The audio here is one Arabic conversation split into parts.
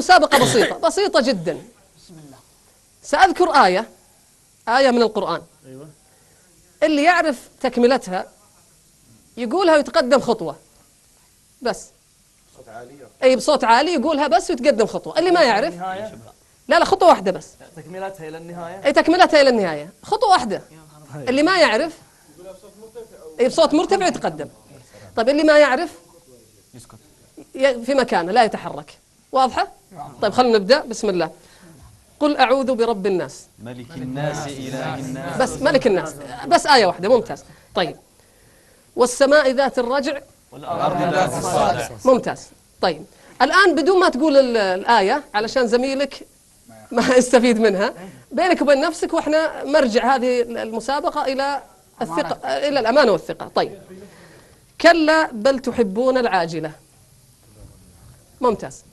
المسابقة بسيطة بسيطة جدا. سأذكر آية من القرآن. اللي يعرف تكملتها يقولها ويتقدم خطوة بس. أي بصوت عالي يقولها بس ويتقدم خطوة. اللي ما يعرف لا خطوة واحدة بس. تكملتها إلى النهاية. أي تكملتها إلى النهاية خطوة واحدة. اللي ما يعرف أي بصوت مرتفع يتقدم. طيب اللي ما يعرف يسكت في مكانه لا يتحرك. واضحة؟ طيب خلينا نبدأ. بسم الله. قل أعوذ برب الناس ملك الناس إله الناس. بس ملك الناس بس آية واحدة. ممتاز. طيب والسماء ذات الرجع والأرض ذات الصدع. ممتاز. طيب الآن بدون ما تقول الآية علشان زميلك ما يستفيد منها، بينك وبين نفسك وإحنا مرجع هذه المسابقة إلى الثقة، إلى الأمانة والثقة. طيب كلا بل تحبون العاجلة. ممتاز.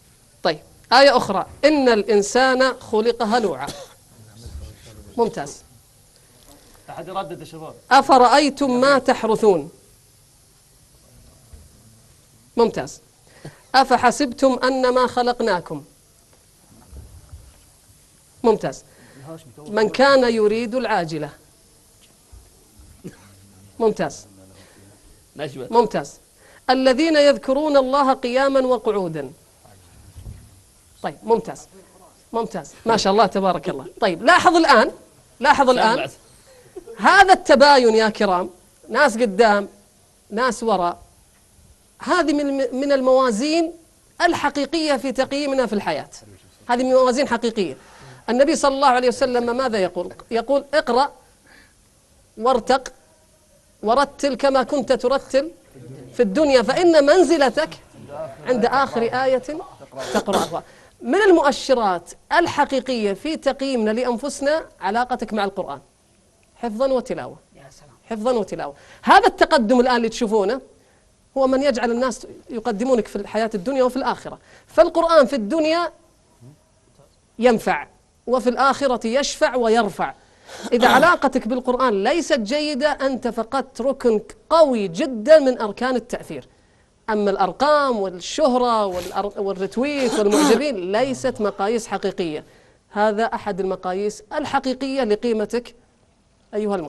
طيب آية أخرى إن الإنسان خلق هلوعا. ممتاز. أحد يردد يا شباب. أفرأيتم ما تحرثون. ممتاز. أفحسبتم أنما خلقناكم. ممتاز. من كان يريد العاجلة. ممتاز. ممتاز. الذين يذكرون الله قياما وقعودا. طيب ممتاز ممتاز ما شاء الله تبارك الله. طيب لاحظ الآن هذا التباين يا كرام، ناس قدام ناس وراء، هذه من الموازين الحقيقية في تقييمنا في الحياة. هذه موازين حقيقية. النبي صلى الله عليه وسلم ماذا يقول اقرأ وارتق ورتل كما كنت ترتل في الدنيا فإن منزلتك عند آخر آية تقرأها. من المؤشرات الحقيقية في تقييمنا لأنفسنا علاقتك مع القرآن حفظا وتلاوة. حفظا وتلاوة. هذا التقدم الآن اللي تشوفونه هو من يجعل الناس يقدمونك في الحياة الدنيا وفي الآخرة. فالقرآن في الدنيا ينفع وفي الآخرة يشفع ويرفع. إذا علاقتك بالقرآن ليست جيدة أنت فقدت ركن قوي جدا من أركان التأثير. أما الأرقام والشهرة والرتويت والمعجبين ليست مقاييس حقيقية. هذا أحد المقاييس الحقيقية لقيمتك أيها المسلم.